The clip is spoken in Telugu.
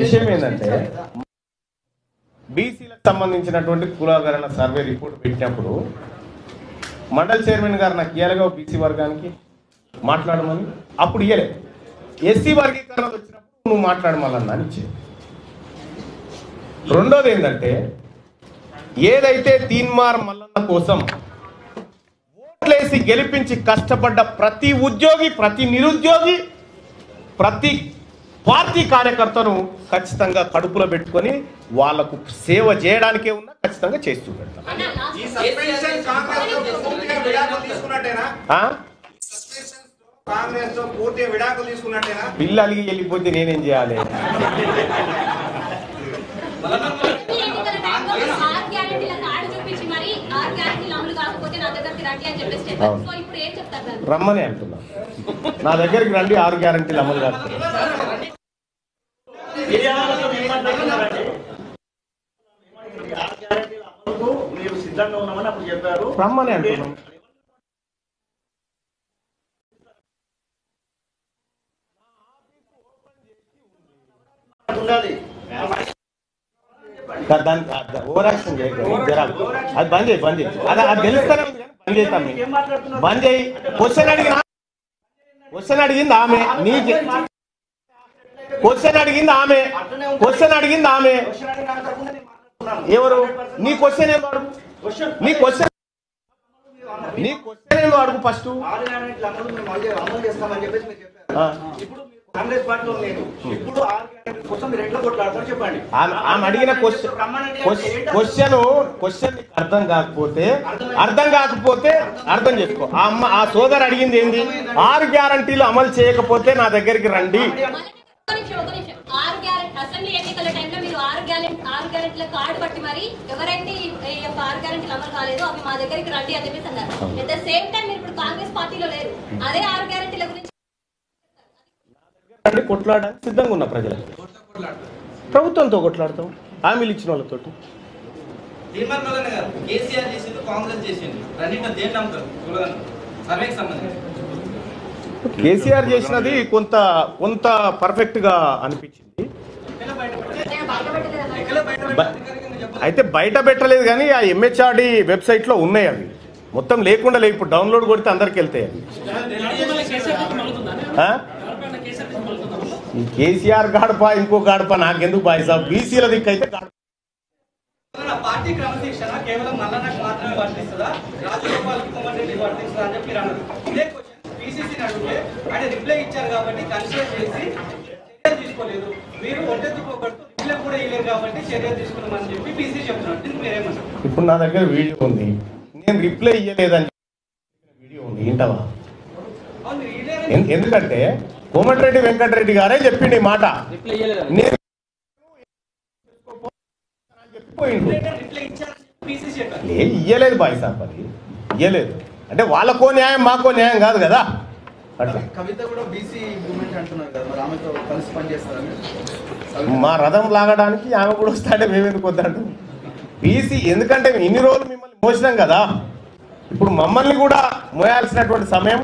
విషయం ఏంటంటే బీసీలకు సంబంధించినటువంటి కులాగరణ సర్వే రిపోర్ట్ పెట్టినప్పుడు మండల్ చైర్మన్ గారు నాకు ఇయ్యాలిగా బీసీ వర్గానికి మాట్లాడమని, అప్పుడు ఇయ్యలే. ఎస్సీ వర్గీకరణ వచ్చినప్పుడు నువ్వు మాట్లాడమని ఇచ్చేది. రెండోది ఏంటంటే ఏదైతే తీన్మార్ మల్లన్న కోసం ఓట్లేసి గెలిపించి కష్టపడ్డ ప్రతి ఉద్యోగి, ప్రతి నిరుద్యోగి, ప్రతి పార్టీ కార్యకర్తను ఖచ్చితంగా కడుపులో పెట్టుకొని వాళ్లకు సేవ చేయడానికే ఉన్నా ఖచ్చితంగా చేస్తూ పెడతాం. బిల్లు అలిగి వెళ్ళిపోతే నేనేం చేయాలి? రమ్మని అంటున్నా, నా దగ్గరికి రండి, 6 గ్యారెంటీలు అమలు కాదు. రమ్మని అంటున్నాం. ఓవరాక్షన్ అది బంద్ చేయి, బంద్ చేయి. అది తెలుస్తానే బంద్ చేస్తాం. బంద్ చేయి. క్వశ్చన్ అడిగింది ఆమె, నీకు క్వశ్చన్ అడిగింది ఆమె. ఎవరు? నీ క్వశ్చన్ ఏం అడుగు, నీ క్వశ్చన్ ఏమో అడుగు ఫస్ట్. ఆమె అడిగిన క్వశ్చన్ అర్థం కాకపోతే అర్థం చేసుకో. ఆ సోదరు అడిగింది ఏంది? 6 గ్యారంటీలు అమలు చేయకపోతే నా దగ్గరికి రండి. అసెంబ్లీ ఎన్నికల టైంలో మీరు 6 గ్యారెంటీల కార్డు పట్టి మరి ఎవరైతే 6 గ్యారెంటీలు అమలు కాలేదు అవి మా దగ్గరికి రండి అని చెప్పేసి అన్నారు. అట్ ద సేమ్ టైం మీరు ఇప్పుడు కాంగ్రెస్ పార్టీలో లేరు. అదే 6 గ్యారెంటీల గురించి కొట్లాడడానికి సిద్ధంగా ఉన్న ప్రజలకు ప్రభుత్వంతో కొట్లాడతాం, హామీలు ఇచ్చిన వాళ్ళతో. కేసీఆర్ చేసినది కొంత పర్ఫెక్ట్ గా అనిపించింది. అయితే బయట పెట్టలేదు కానీ ఆ MHRD వెబ్సైట్ లో ఉన్నాయి. అవి మొత్తం లేకుండా లేవు. ఇప్పుడు డౌన్లోడ్ కొడితే అందరికి వెళ్తాయి అవి. ఈ కేసీఆర్ గడప ఇంకో గడప నాకెందుకు బాయ్ సాబ్? బీసీల దిక్కు అయితే పార్టీ క్రమశిక్షణ కేవలం మల్లన్నకు మాత్రమే వర్తిస్తుందా, రాజగోపాల్కి కోమటిరెడ్డికి వర్తిస్తుందా అని చెప్పి అన్నారు. ఇదే క్వశ్చన్ పీసీసీని అడిగితే ఆయన రిప్లై ఇచ్చారు కాబట్టి కన్సిడర్ చేసి చర్యలు తీసుకోలేదు. మీరు ఒంటెత్తుకోబడుతూ రిప్లై కూడా ఇవ్వలేదు కాబట్టి చర్యలు తీసుకున్నామని చెప్పి పీసీ చెప్తున్నారు. దీనికి మీరేమన్నారు? ఇప్పుడు నా దగ్గర వీడియో ఉంది, నేను రిప్లై ఇవ్వలేదని వీడియో ఉంది, వింటావా? ఎందుకంటే కోమటిరెడ్డి వెంకటరెడ్డి గారే చెప్పిండి ఈ మాట. ఇయ్యలేదు బాయ్ సాబ్, అది ఇయ్యలేదు. అంటే వాళ్ళకో న్యాయం మాకో న్యాయం కాదు కదా. అట్లా మా రథం లాగడానికి ఆమె కూడా వస్తాడే, మేమెందుకు వద్దంటాం? బీసీ ఎందుకంటే ఇన్ని రోజులు మిమ్మల్ని మోసినాం కదా, ఇప్పుడు మమ్మల్ని కూడా మోయాల్సినటువంటి సమయం